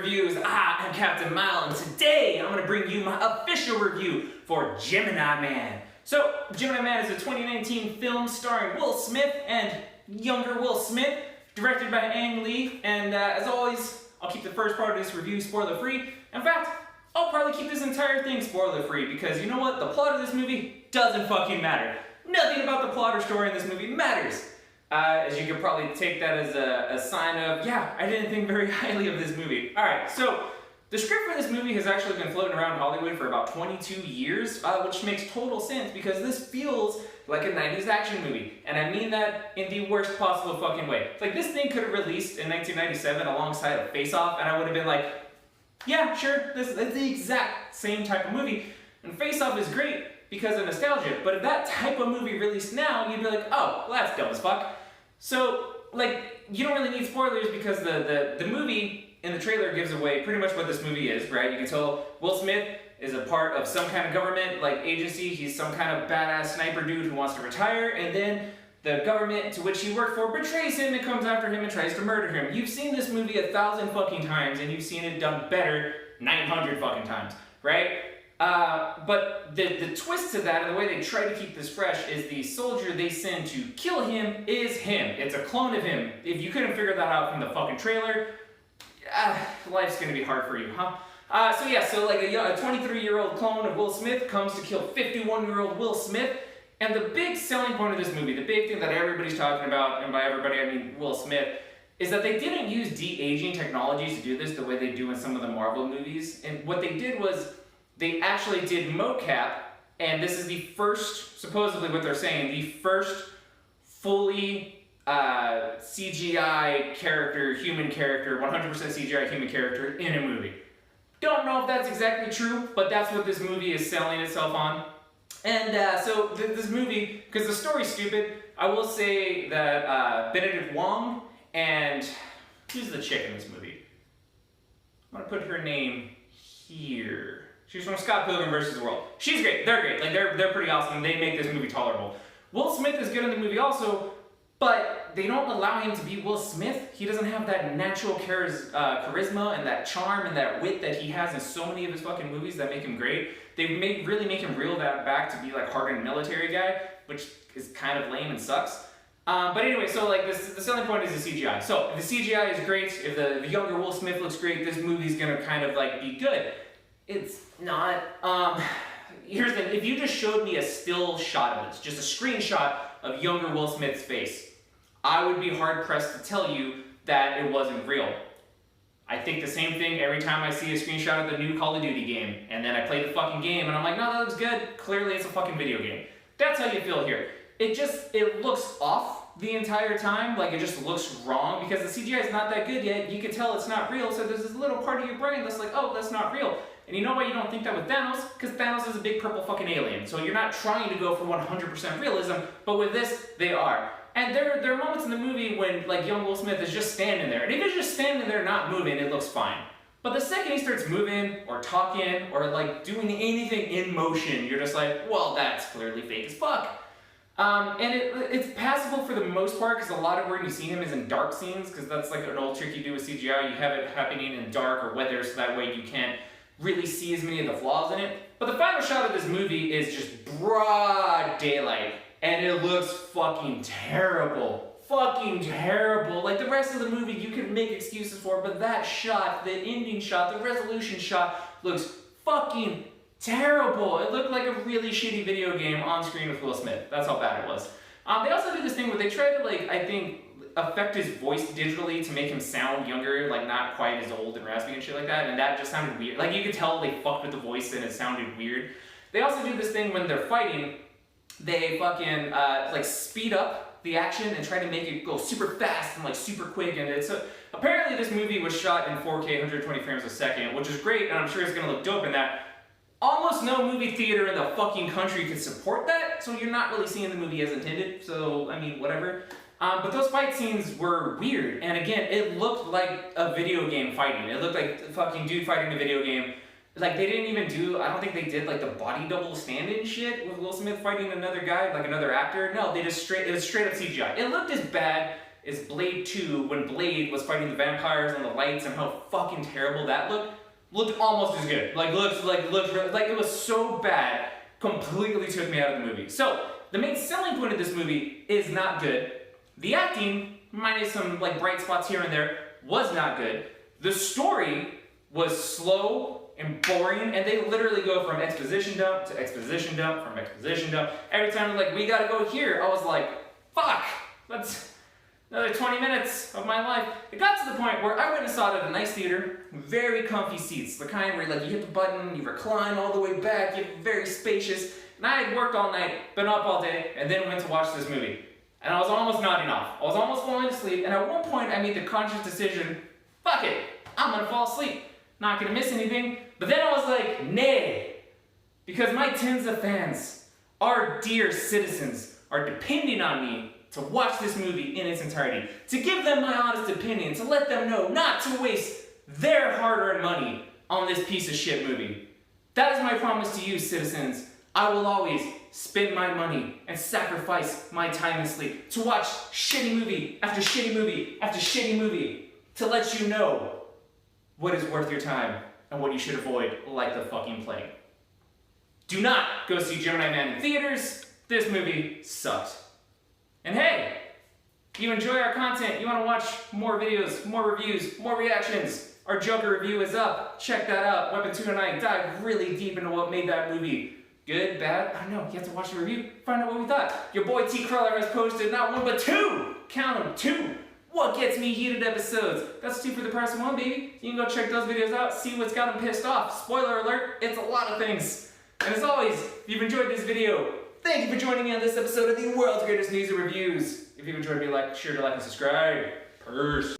Reviews. I'm Captain Mile, and today I'm going to bring you my official review for Gemini Man. So, Gemini Man is a 2019 film starring Will Smith and younger Will Smith, directed by Ang Lee, and as always, I'll keep the first part of this review spoiler-free. In fact, I'll probably keep this entire thing spoiler-free because you know what? The plot of this movie doesn't fucking matter. Nothing about the plot or story in this movie matters. As you could probably take that as a sign of, yeah, I didn't think very highly of this movie. Alright, so the script for this movie has actually been floating around Hollywood for about 22 years, which makes total sense because this feels like a 90s action movie. And I mean that in the worst possible fucking way. Like, this thing could have released in 1997 alongside of Face Off, and I would have been like, yeah, sure, that's the exact same type of movie. And Face Off is great because of nostalgia, but if that type of movie released now, you'd be like, oh, well, that's dumb as fuck. So, like, you don't really need spoilers because the movie in the trailer gives away pretty much what this movie is, right? You can tell Will Smith is a part of some kind of government, like, agency. He's some kind of badass sniper dude who wants to retire, and then the government to which he worked for betrays him and comes after him and tries to murder him. You've seen this movie 1,000 fucking times, and you've seen it done better 900 fucking times, right? But the twist to that, and the way they try to keep this fresh, is the soldier they send to kill him is him. It's a clone of him. If you couldn't figure that out from the fucking trailer, life's gonna be hard for you, huh? So like a 23-year-old clone of Will Smith comes to kill 51-year-old Will Smith, and the big selling point of this movie, the big thing that everybody's talking about, and by everybody I mean Will Smith, is that they didn't use de-aging technologies to do this the way they do in some of the Marvel movies. And what they did was, they actually did mocap, and this is the first, supposedly what they're saying, the first fully CGI character, human character, 100% CGI human character in a movie. Don't know if that's exactly true, but that's what this movie is selling itself on. And so this movie, because the story's stupid, I will say that Benedict Wong and, who's the chick in this movie? I'm gonna put her name here. She's from Scott Pilgrim vs. the World. She's great. They're great. Like, they're pretty awesome. They make this movie tolerable. Will Smith is good in the movie also, but they don't allow him to be Will Smith. He doesn't have that natural charisma and that charm and that wit that he has in so many of his fucking movies that make him great. They really make him reel that back to be like hardened military guy, which is kind of lame and sucks. But anyway, so like the selling point is the CGI. So if the CGI is great, if the younger Will Smith looks great, this movie's gonna kind of like be good. It's not. Here's the thing. If you just showed me a still shot of this, just a screenshot of younger Will Smith's face, I would be hard-pressed to tell you that it wasn't real. I think the same thing every time I see a screenshot of the new Call of Duty game, and then I play the fucking game, and I'm like, no, that looks good. Clearly, it's a fucking video game. That's how you feel here. It looks off the entire time, like it just looks wrong, because the CGI is not that good yet. You can tell it's not real, so there's this little part of your brain that's like, oh, that's not real. And you know why you don't think that with Thanos? Because Thanos is a big purple fucking alien. So you're not trying to go for 100% realism, but with this, they are. And there are moments in the movie when like young Will Smith is just standing there. And if he's just standing there not moving, it looks fine. But the second he starts moving, or talking, or like doing anything in motion, you're just like, well, that's clearly fake as fuck. And it's passable for the most part, because a lot of where you see him is in dark scenes, because that's like an old trick you do with CGI. You have it happening in dark or weather, so that way you can't really see as many of the flaws in it. But the final shot of this movie is just broad daylight, and it looks fucking terrible. Fucking terrible. Like, the rest of the movie you can make excuses for, but that shot, the ending shot, the resolution shot, looks fucking terrible. It looked like a really shitty video game on screen with Will Smith. That's how bad it was. They also do this thing where they try to, like, I think, affect his voice digitally to make him sound younger, like not quite as old and raspy and shit like that, and that just sounded weird. Like, you could tell they fucked with the voice and it sounded weird. They also do this thing when they're fighting, they fucking like speed up the action and try to make it go super fast and like super quick, and it's apparently this movie was shot in 4K 120 frames a second, which is great, and I'm sure it's gonna look dope in that. Almost no movie theater in the fucking country could support that, so you're not really seeing the movie as intended, so I mean, whatever. But those fight scenes were weird, and again, it looked like a video game fighting. It looked like a fucking dude fighting a video game. Like, they didn't even do, I don't think they did like the body double stand-in shit with Will Smith fighting another guy, like another actor. No, they just it was straight up CGI. It looked as bad is Blade 2, when Blade was fighting the vampires on the lights and how fucking terrible that looked almost as good. Like it was so bad, completely took me out of the movie. So, the main selling point of this movie is not good. The acting, minus some like bright spots here and there, was not good. The story was slow and boring, and they literally go from exposition dump to exposition dump from exposition dump. Every time they're like, we gotta go here, I was like, fuck, that's another 20 minutes of my life. It got to the point where I went and saw it at a nice theater, very comfy seats, the kind where like you hit the button, you recline all the way back, you're very spacious. And I had worked all night, been up all day, and then went to watch this movie. And I was almost nodding off. I was almost falling asleep, and at one point I made the conscious decision, fuck it, I'm gonna fall asleep. Not gonna miss anything. But then I was like, nay. Because my tens of fans, our dear citizens, are depending on me to watch this movie in its entirety. To give them my honest opinion, to let them know not to waste their hard-earned money on this piece of shit movie. That is my promise to you, citizens. I will always spend my money and sacrifice my time and sleep to watch shitty movie after shitty movie after shitty movie to let you know what is worth your time and what you should avoid like the fucking plague. Do not go see Gemini Man in theaters. This movie sucked. And hey, if you enjoy our content, you want to watch more videos, more reviews, more reactions, our Joker review is up. Check that out. Weapon 2 and I dive really deep into what made that movie. Good, bad? I don't know. You have to watch the review, find out what we thought. Your boy T. Cruller has posted not one but two! Count them, two! What gets me heated episodes? That's 2 for the price of 1, baby. You can go check those videos out, see what's got them pissed off. Spoiler alert, it's a lot of things. And as always, if you've enjoyed this video, thank you for joining me on this episode of the world's greatest news and reviews. If you've enjoyed, be sure to like and subscribe. Peace.